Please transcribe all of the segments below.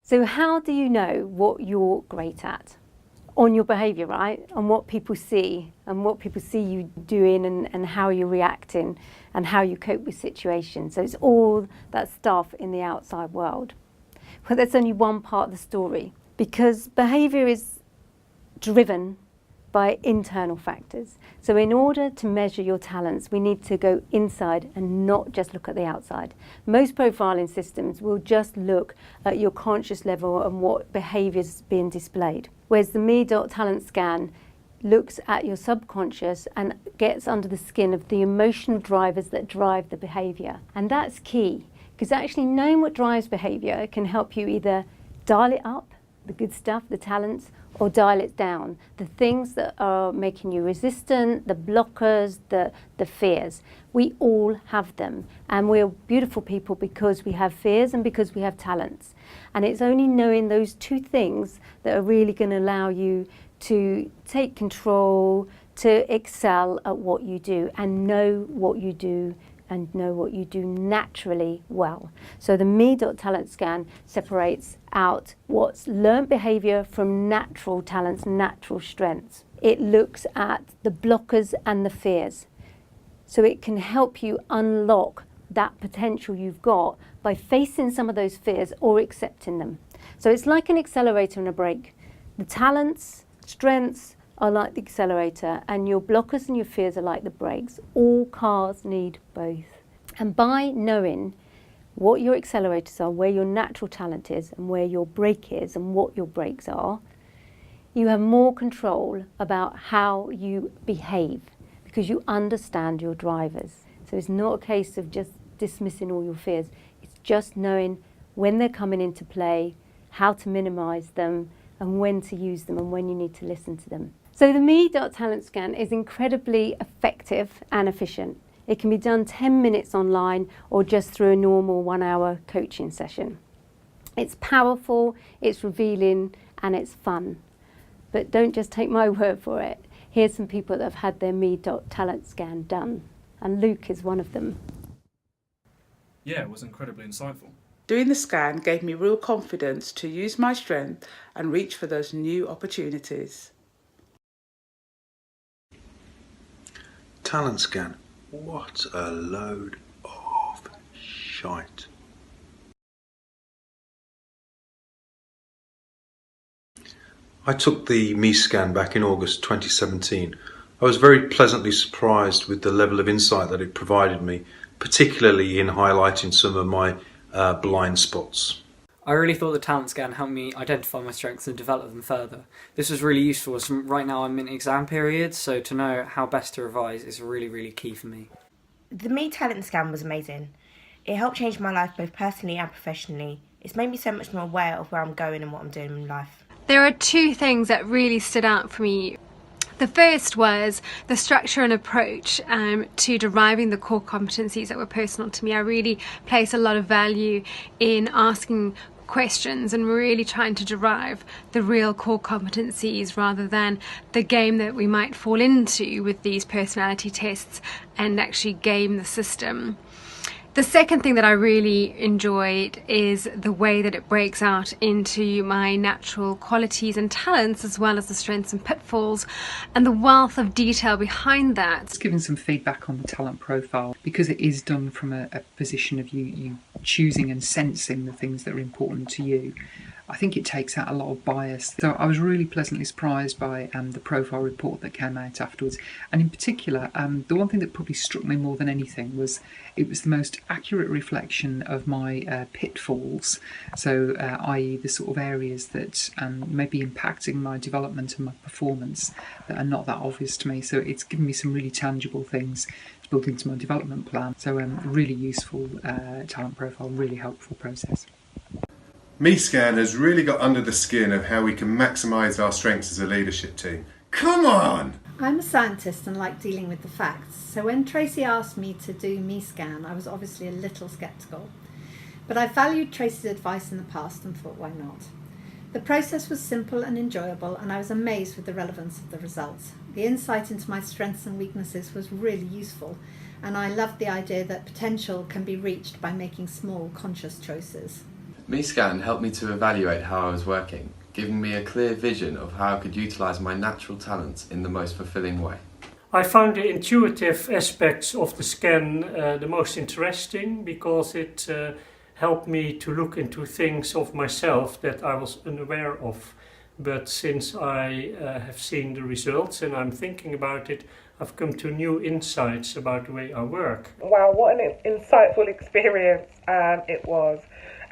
So how do you know what you're great at? On your behaviour, right? On what people see and what people see you doing and how you're reacting and how you cope with situations. So it's all that stuff in the outside world. But that's only one part of the story, because behaviour is driven by internal factors. So in order to measure your talents, we need to go inside and not just look at the outside. Most profiling systems will just look at your conscious level and what behaviours being displayed. Whereas the TalentScan looks at your subconscious and gets under the skin of the emotional drivers that drive the behaviour. And that's key, because actually knowing what drives behaviour can help you either dial it up, the good stuff, the talents, or dial it down, the things that are making you resistant, the blockers, the fears. We all have them, and we're beautiful people because we have fears and because we have talents. And it's only knowing those two things that are really going to allow you to take control, to excel at what you do and know what you do and know what you do naturally well. So the TalentScan separates out what's learned behaviour from natural talents, natural strengths. It looks at the blockers and the fears. So it can help you unlock that potential you've got by facing some of those fears or accepting them. So it's like an accelerator and a brake. The talents, strengths are like the accelerator, and your blockers and your fears are like the brakes. All cars need both. And by knowing what your accelerators are, where your natural talent is and where your brake is and what your brakes are, you have more control about how you behave because you understand your drivers. So it's not a case of just dismissing all your fears. It's just knowing when they're coming into play, how to minimise them, and when to use them and when you need to listen to them. So the TalentScan is incredibly effective and efficient. It can be done 10 minutes online or just through a normal 1-hour coaching session. It's powerful, it's revealing, and it's fun. But don't just take my word for it. Here's some people that have had their TalentScan done, and Luke is one of them. Yeah, it was incredibly insightful. Doing the scan gave me real confidence to use my strength and reach for those new opportunities. TalentScan, what a load of shite. I took the Me scan back in August 2017. I was very pleasantly surprised with the level of insight that it provided me, particularly in highlighting some of my blind spots. I really thought the TalentScan helped me identify my strengths and develop them further. This was really useful as right now I'm in exam period, so to know how best to revise is really, really key for me. The Me TalentScan was amazing. It helped change my life both personally and professionally. It's made me so much more aware of where I'm going and what I'm doing in life. There are two things that really stood out for me. The first was the structure and approach to deriving the core competencies that were personal to me. I really place a lot of value in asking questions and really trying to derive the real core competencies rather than the game that we might fall into with these personality tests and actually game the system. The second thing that I really enjoyed is the way that it breaks out into my natural qualities and talents, as well as the strengths and pitfalls, and the wealth of detail behind that. It's giving some feedback on the talent profile because it is done from a position of you choosing and sensing the things that are important to you. I think it takes out a lot of bias. So I was really pleasantly surprised by the profile report that came out afterwards. And in particular, the one thing that probably struck me more than anything was it was the most accurate reflection of my pitfalls. So i.e. the sort of areas that may be impacting my development and my performance that are not that obvious to me. So it's given me some really tangible things to build into my development plan. So really useful talent profile, really helpful process. MeScan has really got under the skin of how we can maximise our strengths as a leadership team. Come on! I'm a scientist and like dealing with the facts, so when Tracy asked me to do MeScan, I was obviously a little sceptical. But I valued Tracy's advice in the past and thought, why not? The process was simple and enjoyable, and I was amazed with the relevance of the results. The insight into my strengths and weaknesses was really useful, and I loved the idea that potential can be reached by making small, conscious choices. MeScan helped me to evaluate how I was working, giving me a clear vision of how I could utilise my natural talents in the most fulfilling way. I found the intuitive aspects of the scan the most interesting because it helped me to look into things of myself that I was unaware of. But since I have seen the results and I'm thinking about it, I've come to new insights about the way I work. Wow, what an insightful experience it was.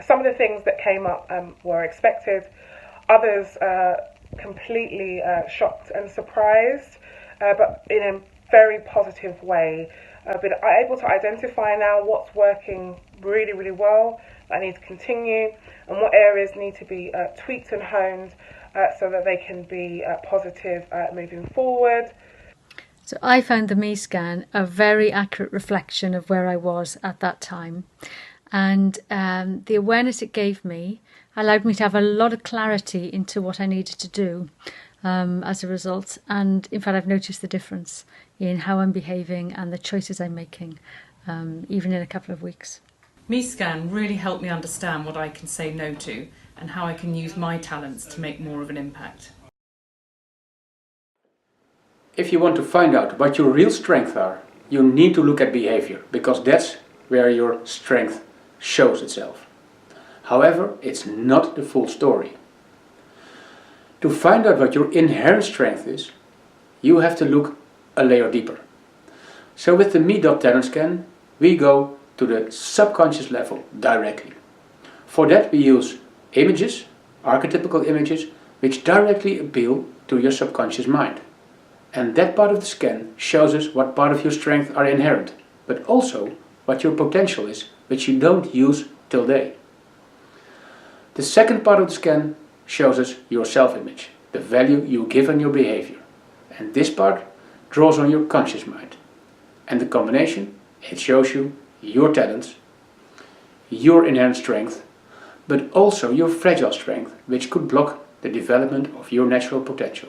Some of the things that came up were expected, others completely shocked and surprised, but in a very positive way. But I'm able to identify now what's working really, really well, that I need to continue, and what areas need to be tweaked and honed so that they can be positive moving forward. So I found the MeScan a very accurate reflection of where I was at that time. And the awareness it gave me allowed me to have a lot of clarity into what I needed to do as a result. And in fact, I've noticed the difference in how I'm behaving and the choices I'm making, even in a couple of weeks. MeScan really helped me understand what I can say no to and how I can use my talents to make more of an impact. If you want to find out what your real strengths are, you need to look at behavior, because that's where your strength shows itself. However, it's not the full story. To find out what your inherent strength is, you have to look a layer deeper. So with the Me.TalentScan, we go to the subconscious level directly. For that we use images, archetypical images, which directly appeal to your subconscious mind. And that part of the scan shows us what part of your strengths are inherent, but also what your potential is, which you don't use till today. The second part of the scan shows us your self-image, the value you give on your behavior. And this part draws on your conscious mind. And the combination, it shows you your talents, your inherent strength, but also your fragile strength, which could block the development of your natural potential.